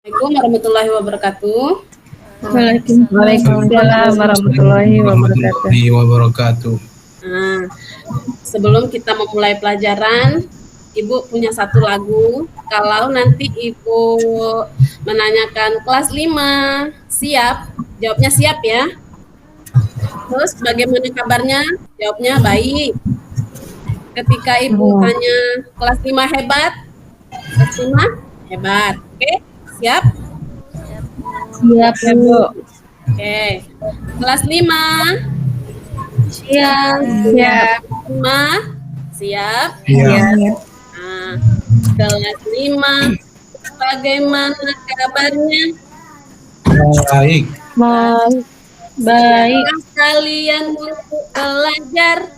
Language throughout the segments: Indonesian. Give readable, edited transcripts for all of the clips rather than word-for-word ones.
Assalamualaikum warahmatullahi wabarakatuh. Waalaikumsalam warahmatullahi wabarakatuh. Nah, sebelum kita memulai pelajaran, Ibu punya satu lagu. Kalau nanti Ibu menanyakan kelas 5, siap? Jawabnya siap ya. Terus bagaimana kabarnya? Jawabnya baik. Ketika Ibu tanya kelas 5 hebat? Kelas 5 hebat. Oke, siap? Siap ya, Bu. Oke. Kelas 5 Siap. 5 siap? Siap. Nah, kelas 5 bagaimana kabarnya? Baik. Siapkah kalian untuk belajar?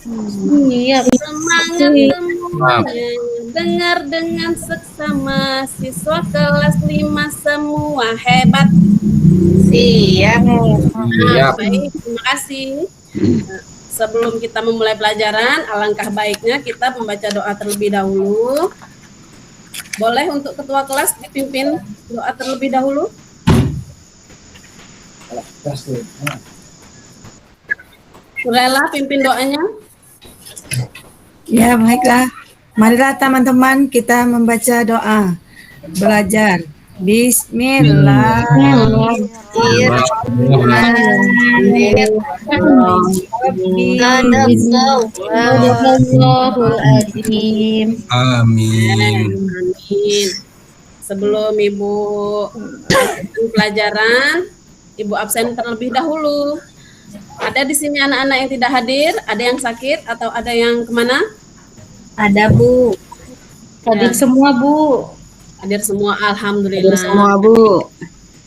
Siap. Semangat semuanya. Dengar dengan seksama, siswa kelas 5 semua hebat. Siap. Nah, baik, terima kasih. Sebelum kita memulai pelajaran, alangkah baiknya kita membaca doa terlebih dahulu. Boleh untuk ketua kelas dipimpin doa terlebih dahulu? Rela pimpin doanya? Ya, baiklah. Marilah teman-teman kita membaca doa. Belajar. Bismillahirrahmanirrahim. Amin. Sebelum Ibu pelajaran, Ibu absen terlebih dahulu. Ada di sini anak-anak yang tidak hadir, ada yang sakit atau ada yang kemana? Ada, Bu. Hadir semua, Bu. Hadir semua, alhamdulillah. Hadir semua, Bu.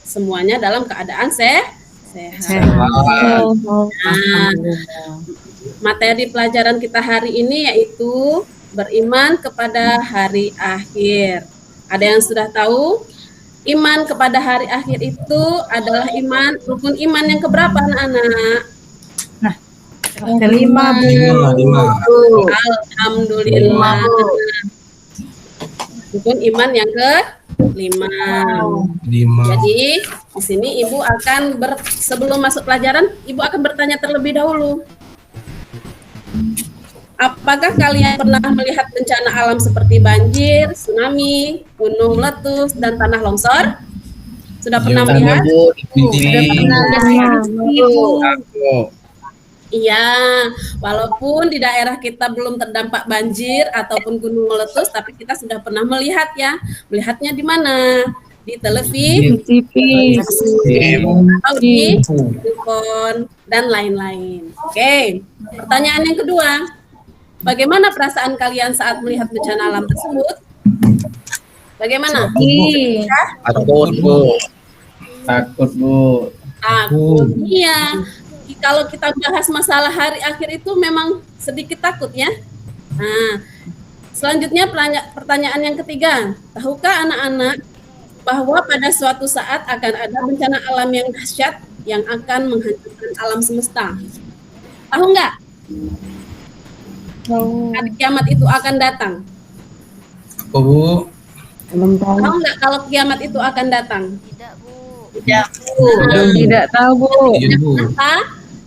Semuanya dalam keadaan sehat. Nah, materi pelajaran kita hari ini yaitu beriman kepada hari akhir. Ada yang sudah tahu? Iman kepada hari akhir itu adalah rukun iman yang keberapa, anak-anak? Kelima, Bu. Alhamdulillah. Rukun iman yang ke-5. Jadi di sini Ibu akan sebelum masuk pelajaran, Ibu akan bertanya terlebih dahulu. Apakah kalian pernah melihat bencana alam seperti banjir, tsunami, gunung meletus, dan tanah longsor? Sudah pernah melihat? Sudah pernah lihat, Bu. Iya, walaupun di daerah kita belum terdampak banjir ataupun gunung meletus, tapi kita sudah pernah melihat ya. Melihatnya di mana? Di televisi, atau di handphone, dan lain-lain. Oke, pertanyaan yang kedua. Bagaimana perasaan kalian saat melihat bencana alam tersebut? Bagaimana? Takut, Bu. Takut, Bu. Takut, iya. Kalau kita bahas masalah hari akhir itu memang sedikit takut ya. Nah, selanjutnya pertanyaan yang ketiga. Tahukah anak-anak bahwa pada suatu saat akan ada bencana alam yang dahsyat yang akan menghancurkan alam semesta? Tahu nggak? Hari kiamat itu akan datang. Bu. Tahu nggak kalau kiamat itu akan datang? Tidak, Bu. Tidak tahu, Bu.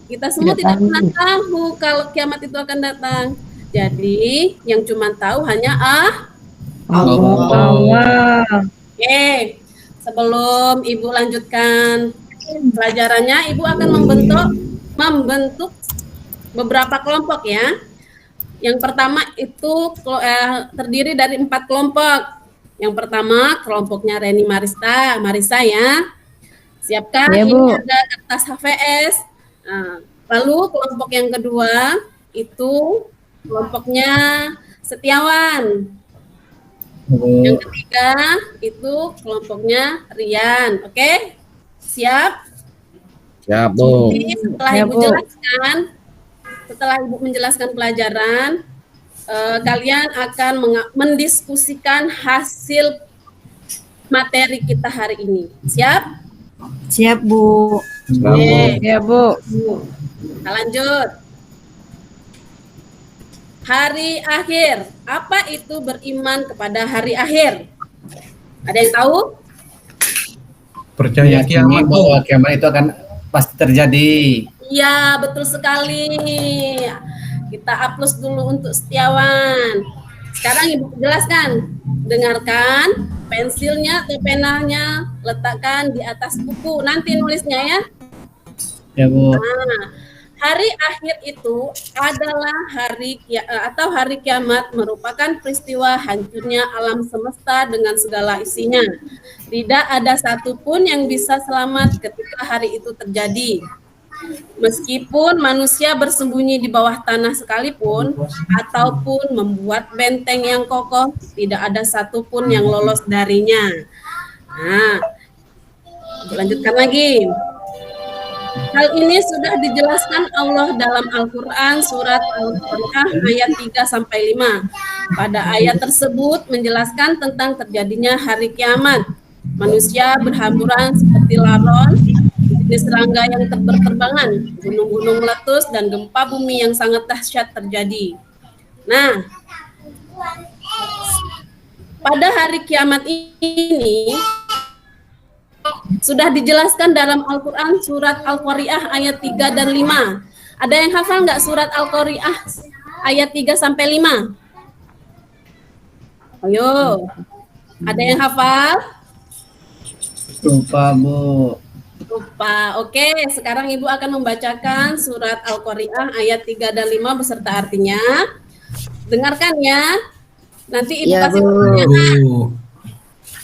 Kita semua tidak pernah tahu kalau kiamat itu akan datang. Jadi yang cuma tahu hanya Allah. Oke, sebelum Ibu lanjutkan pelajarannya, Ibu akan membentuk beberapa kelompok ya. Yang pertama itu terdiri dari 4 kelompok. Yang pertama kelompoknya Reni Marisa ya. Siapkah? Ya, Bu. Ini ada kertas HVS. Nah, lalu kelompok yang kedua itu kelompoknya Setiawan. Yang ketiga itu kelompoknya Rian. Oke? Siap? Siap, Bu. Jadi setelah Ibu menjelaskan pelajaran, kalian akan mendiskusikan hasil materi kita hari ini. Siap? Siap, Bu. Ya, Bu. Kita lanjut. Hari akhir. Apa itu beriman kepada hari akhir? Ada yang tahu? Percaya kiamat bahwa kiamat itu akan pasti terjadi. Iya, betul sekali. Kita aplaus dulu untuk Setiawan. Sekarang Ibu jelaskan. Dengarkan, pensilnya atau penanya letakkan di atas buku. Nanti nulisnya ya. Ya Bu. Nah, hari akhir itu adalah hari kiamat, merupakan peristiwa hancurnya alam semesta dengan segala isinya. Tidak ada satupun yang bisa selamat ketika hari itu terjadi. Meskipun manusia bersembunyi di bawah tanah sekalipun, ataupun membuat benteng yang kokoh, tidak ada satupun yang lolos darinya. Nah, lanjutkan lagi. Hal ini sudah dijelaskan Allah dalam Al-Quran surat Al-Qari'ah ayat 3-5. Pada ayat tersebut menjelaskan tentang terjadinya hari kiamat. Manusia berhamburan seperti laron, jenis serangga yang berterbangan, gunung-gunung meletus, dan gempa bumi yang sangat dahsyat terjadi. Nah, pada hari kiamat ini sudah dijelaskan dalam Al-Quran surat Al-Qari'ah ayat 3 dan 5. Ada yang hafal nggak surat Al-Qari'ah ayat 3-5? Ayo, ada yang hafal? Lupa Bu. Lupa. Oke, sekarang Ibu akan membacakan surat Al-Qari'ah ayat 3 dan 5 beserta artinya. Dengarkan ya. Nanti Ibu kasih pertanyaan.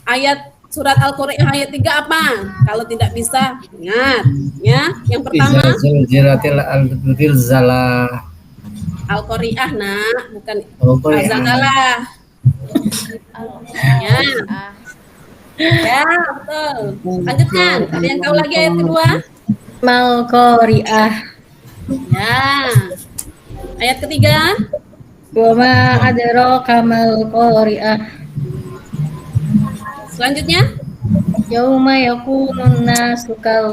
Ayat surat Al-Qari'ah ayat 3 apa? Kalau tidak bisa, ingat ya. Yang pertama Al-Qari'ah, Nak, bukan Al-Zalzalah. Ya. Ya, betul. Lanjutkan. Ada yang tahu lagi ayat kedua? Al-Qari'ah. Ya. Ayat ketiga? Wa ma adraka mal qari'ah. Selanjutnya? Yauma yakunun nasu kal